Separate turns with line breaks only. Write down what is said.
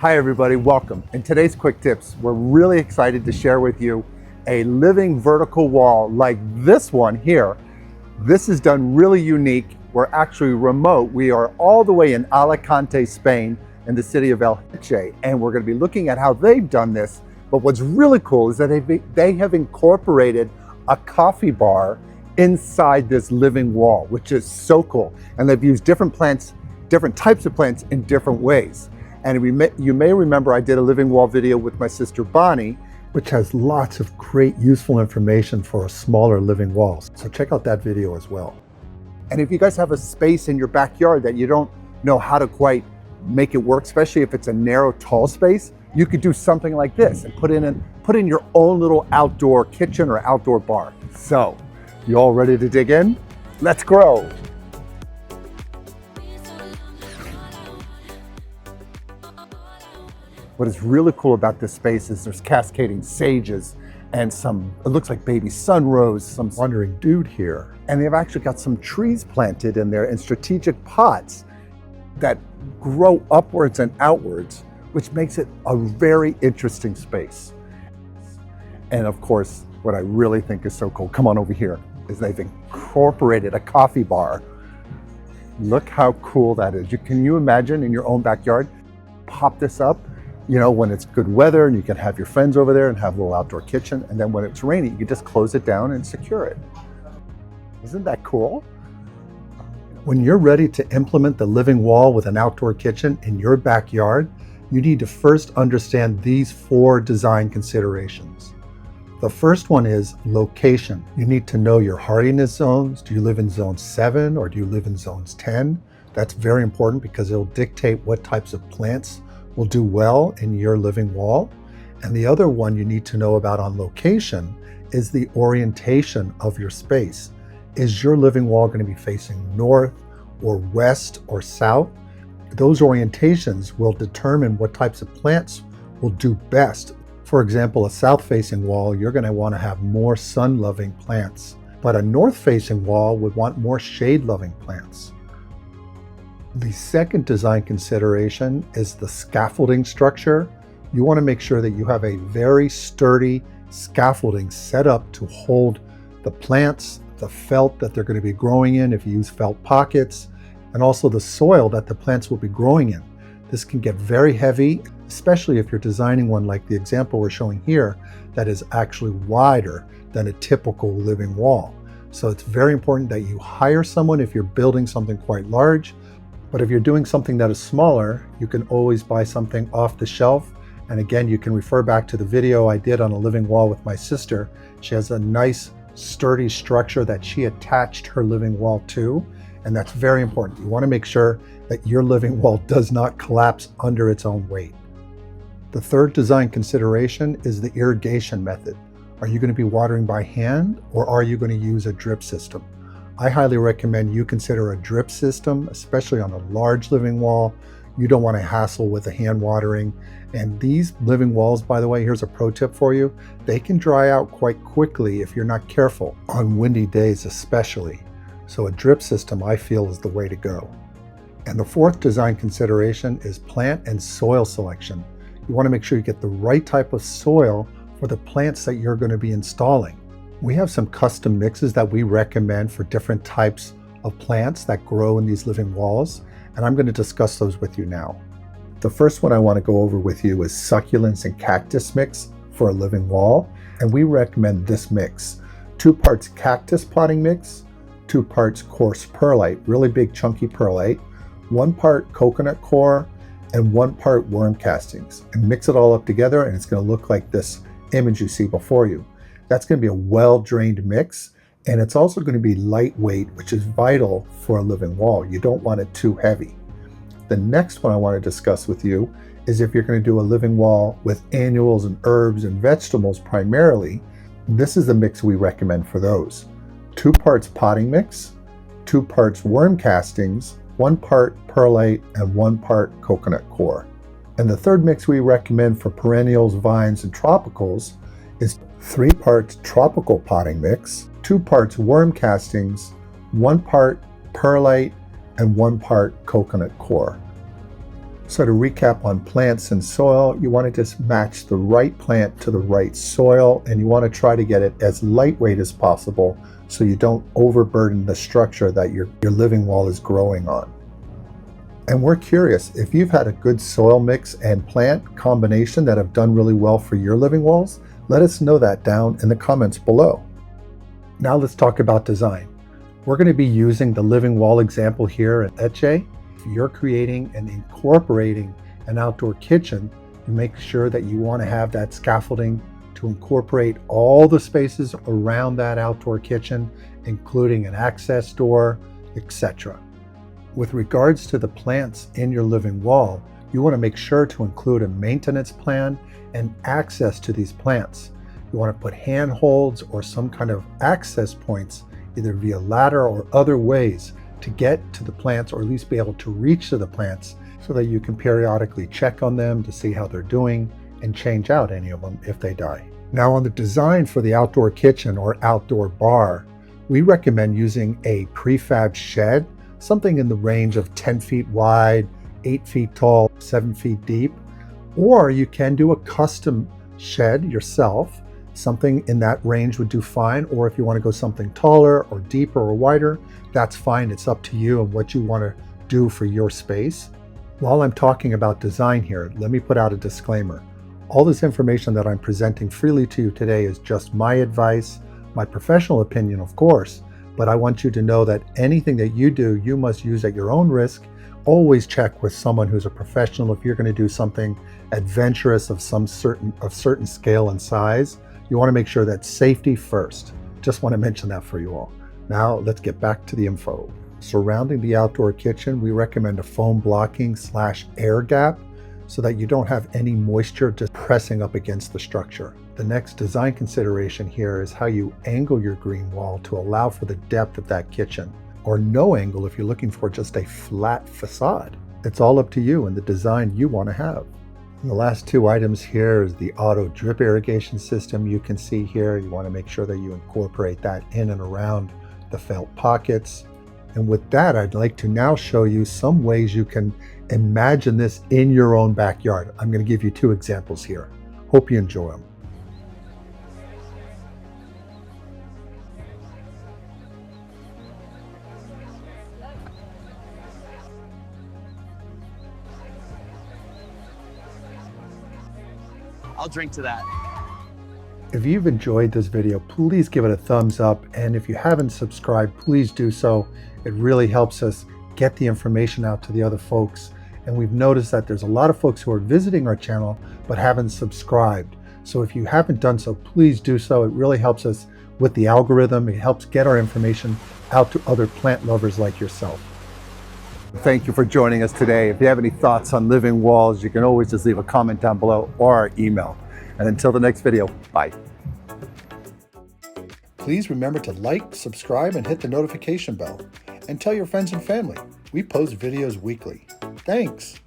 Hi everybody, welcome. In today's quick tips, we're really excited to share with you a living vertical wall like this one here. This is done really unique. We're actually remote. We are all the way in Alicante, Spain, in the city of Elche, and we're going to be looking at how they've done this. But what's really cool is that they have incorporated a coffee bar inside this living wall, which is so cool. And they've used different plants, different types of plants in different ways. And you may remember I did a living wall video with my sister Bonnie, which has lots of great useful information for smaller living walls. So check out that video as well. And if you guys have a space in your backyard that you don't know how to quite make it work, especially if it's a narrow, tall space, you could do something like this and put in your own little outdoor kitchen or outdoor bar. So, you all ready to dig in? Let's grow. What is really cool about this space is there's cascading sages and it looks like baby sunrose, some wandering dude here. And they've actually got some trees planted in there in strategic pots that grow upwards and outwards, which makes it a very interesting space. And of course, what I really think is so cool, come on over here, is they've incorporated a coffee bar. Look how cool that is. Can you imagine in your own backyard, pop this up, you know, when it's good weather and you can have your friends over there and have a little outdoor kitchen. And then when it's rainy, you can just close it down and secure it. Isn't that cool? When you're ready to implement the living wall with an outdoor kitchen in your backyard, you need to first understand these 4 design considerations. The first one is location. You need to know your hardiness zones. Do you live in zone 7 or do you live in zones 10? That's very important because it'll dictate what types of plants will do well in your living wall. And the other one you need to know about on location is the orientation of your space. Is your living wall going to be facing north or west or south? Those orientations will determine what types of plants will do best. For example, a south-facing wall, you're going to want to have more sun-loving plants, but a north-facing wall would want more shade-loving plants. The second design consideration is the scaffolding structure. You want to make sure that you have a very sturdy scaffolding set up to hold the plants, the felt that they're going to be growing in if you use felt pockets, and also the soil that the plants will be growing in. This can get very heavy, especially if you're designing one like the example we're showing here that is actually wider than a typical living wall. So it's very important that you hire someone if you're building something quite large. But if you're doing something that is smaller, you can always buy something off the shelf. And again, you can refer back to the video I did on a living wall with my sister. She has a nice sturdy structure that she attached her living wall to. And that's very important. You want to make sure that your living wall does not collapse under its own weight. The third design consideration is the irrigation method. Are you going to be watering by hand or are you going to use a drip system? I highly recommend you consider a drip system, especially on a large living wall. You don't want to hassle with the hand watering. And these living walls, by the way, here's a pro tip for you. They can dry out quite quickly if you're not careful, on windy days especially. So a drip system, I feel, is the way to go. And the fourth design consideration is plant and soil selection. You want to make sure you get the right type of soil for the plants that you're going to be installing. We have some custom mixes that we recommend for different types of plants that grow in these living walls, and I'm going to discuss those with you now. The first one I want to go over with you is succulents and cactus mix for a living wall, and we recommend this mix. 2 parts cactus potting mix, 2 parts coarse perlite, really big chunky perlite, 1 part coconut coir, and 1 part worm castings. And mix it all up together and it's going to look like this image you see before you. That's going to be a well-drained mix, and it's also going to be lightweight, which is vital for a living wall. You don't want it too heavy. The next one I want to discuss with you is if you're going to do a living wall with annuals and herbs and vegetables primarily, this is the mix we recommend for those. 2 parts potting mix, 2 parts worm castings, 1 part perlite, and 1 part coconut coir. And the third mix we recommend for perennials, vines, and tropicals is 3 parts tropical potting mix, 2 parts worm castings, 1 part perlite, and 1 part coconut coir. So to recap on plants and soil, you want to just match the right plant to the right soil, and you want to try to get it as lightweight as possible so you don't overburden the structure that your living wall is growing on. And we're curious, if you've had a good soil mix and plant combination that have done really well for your living walls, let us know that down in the comments below. Now let's talk about design. We're going to be using the living wall example here at Etche. If you're creating and incorporating an outdoor kitchen, you make sure that you want to have that scaffolding to incorporate all the spaces around that outdoor kitchen, including an access door, etc. With regards to the plants in your living wall, you want to make sure to include a maintenance plan and access to these plants. You want to put handholds or some kind of access points, either via ladder or other ways, to get to the plants, or at least be able to reach to the plants, so that you can periodically check on them to see how they're doing and change out any of them if they die. Now on the design for the outdoor kitchen or outdoor bar, we recommend using a prefab shed, something in the range of 10 feet wide, 8 feet tall, 7 feet deep, or you can do a custom shed yourself. Something in that range would do fine, or if you want to go something taller or deeper or wider, that's fine. It's up to you and what you want to do for your space. While I'm talking about design here, let me put out a disclaimer. All this information that I'm presenting freely to you today is just my advice, my professional opinion, of course, but I want you to know that anything that you do, you must use at your own risk. Always check with someone who's a professional if you're going to do something adventurous of certain scale and size. You want to make sure that safety first. Just want to mention that for you all. Now let's get back to the info. Surrounding the outdoor kitchen, we recommend a foam blocking / air gap so that you don't have any moisture just pressing up against the structure. The next design consideration here is how you angle your green wall to allow for the depth of that kitchen, or no angle if you're looking for just a flat facade. It's all up to you and the design you want to have. And the last two items here is the auto drip irrigation system. You can see here, you want to make sure that you incorporate that in and around the felt pockets. And with that, I'd like to now show you some ways you can imagine this in your own backyard. I'm going to give you two examples here. Hope you enjoy them.
I'll drink to that.
If you've enjoyed this video, please give it a thumbs up. And if you haven't subscribed, please do so. It really helps us get the information out to the other folks. And we've noticed that there's a lot of folks who are visiting our channel but haven't subscribed. So if you haven't done so, please do so. It really helps us with the algorithm. It helps get our information out to other plant lovers like yourself. Thank you for joining us today. If you have any thoughts on living walls, you can always just leave a comment down below or our email. And until the next video, bye. Please remember to like, subscribe, and hit the notification bell. And tell your friends and family. We post videos weekly. Thanks.